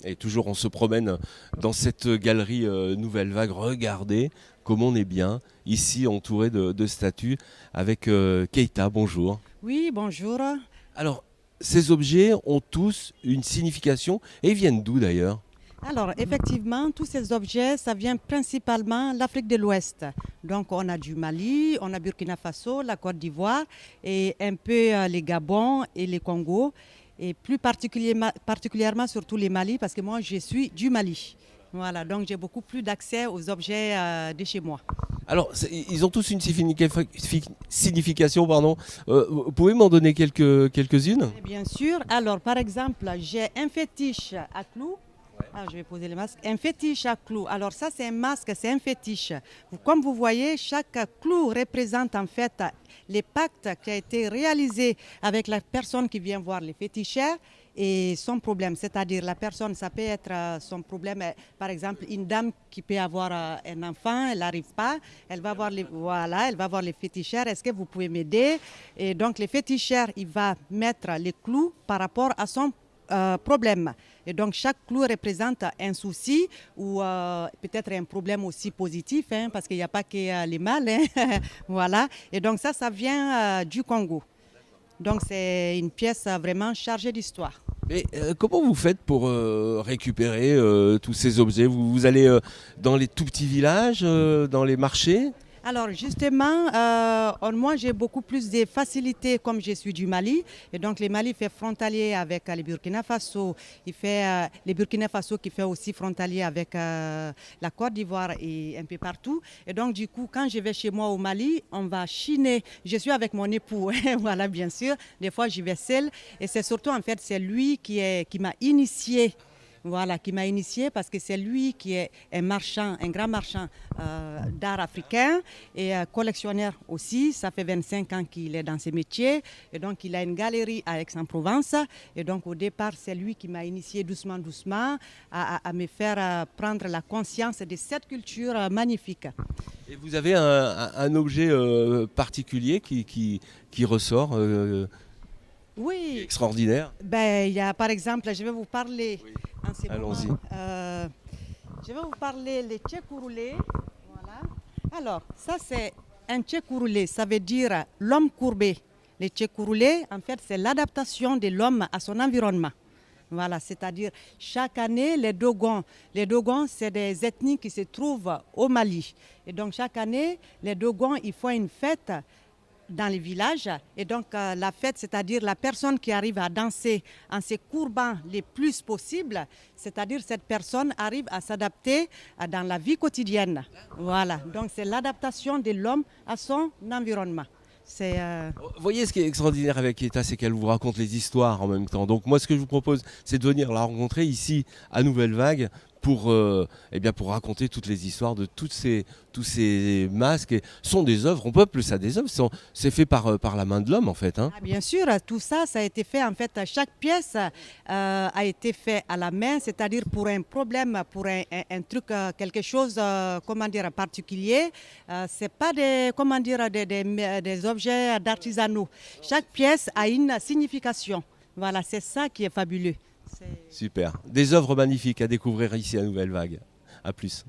Et toujours on se promène dans cette galerie Nouvelle Vague. Regardez comme on est bien ici entouré de statues avec Keita. Bonjour. Oui, bonjour. Alors ces objets ont tous une signification et ils viennent d'où d'ailleurs? Alors, effectivement, tous ces objets, ça vient principalement de l'Afrique de l'Ouest. Donc, on a du Mali, on a Burkina Faso, la Côte d'Ivoire et un peu les Gabon et les Congo. Et plus particulièrement surtout les Mali, parce que moi, je suis du Mali. Voilà, donc j'ai beaucoup plus d'accès aux objets de chez moi. Alors ils ont tous une signification, pardon. Vous pouvez m'en donner quelques-unes? Et bien sûr, alors par exemple, j'ai un fétiche à clous. Ah, je vais poser le masque. Un fétiche à clous. Alors ça, c'est un masque, c'est un fétiche. Comme vous voyez, chaque clou représente en fait les pactes qui ont été réalisés avec la personne qui vient voir les féticheurs et son problème. C'est-à-dire la personne, ça peut être son problème, par exemple, une dame qui peut avoir un enfant, elle n'arrive pas, elle va voir les, voilà, elle va voir les féticheurs. Est-ce que vous pouvez m'aider? Et donc les féticheurs, il va mettre les clous par rapport à son problème. Et donc chaque clou représente un souci ou peut-être un problème aussi positif, hein, parce qu'il n'y a pas que les mâles. Hein. Voilà. Et donc ça vient du Congo. Donc c'est une pièce vraiment chargée d'histoire. Mais comment vous faites pour récupérer tous ces objets? Vous allez dans les tout petits villages, dans les marchés? Alors justement, moi j'ai beaucoup plus de facilités comme je suis du Mali. Et donc le Mali fait frontalier avec le Burkina Faso. Il fait le Burkina Faso qui fait aussi frontalier avec la Côte d'Ivoire et un peu partout. Et donc du coup, quand je vais chez moi au Mali, on va chiner. Je suis avec mon époux, voilà bien sûr. Des fois j'y vais seule. Et c'est surtout en fait, c'est lui qui m'a initié, voilà, qui m'a initié parce que c'est lui qui est un marchand, un grand marchand d'art africain et collectionneur aussi. Ça fait 25 ans qu'il est dans ce métier et donc il a une galerie à Aix-en-Provence. Et donc au départ, c'est lui qui m'a initié doucement, doucement à me faire prendre la conscience de cette culture magnifique. Et vous avez un objet particulier qui ressort, qui est Oui, extraordinaire? ben, il y a par exemple, je vais vous parler Oui. en ce moment. Allons-y. Je vais vous parler les tchèques. Voilà. Alors, ça c'est un tchèque, ça veut dire l'homme courbé. Les tchèques, en fait, c'est l'adaptation de l'homme à son environnement. Voilà, c'est-à-dire chaque année, les Dogons, c'est des ethnies qui se trouvent au Mali. Et donc chaque année, les Dogons, ils font une fête dans les villages. Et donc la fête, c'est-à-dire la personne qui arrive à danser en se courbant le plus possible, c'est-à-dire cette personne arrive à s'adapter dans la vie quotidienne. Voilà, donc c'est l'adaptation de l'homme à son environnement. C'est Vous voyez ce qui est extraordinaire avec Etta, c'est qu'elle vous raconte les histoires en même temps. Donc moi ce que je vous propose, c'est de venir la rencontrer ici à Nouvelle Vague pour, eh bien, pour raconter toutes les histoires de tous ces masques. Et ce sont des œuvres, on peut appeler ça des œuvres, c'est fait par la main de l'homme en fait. Hein. Ah, bien sûr, tout ça, ça a été fait en fait, chaque pièce a été fait à la main, c'est-à-dire pour un problème, pour un truc, quelque chose, comment dire, particulier. C'est pas des, comment dire, des objets d'artisanaux. Chaque pièce a une signification. Voilà, c'est ça qui est fabuleux. C'est- Super. Des œuvres magnifiques à découvrir ici à Nouvelle Vague. À plus.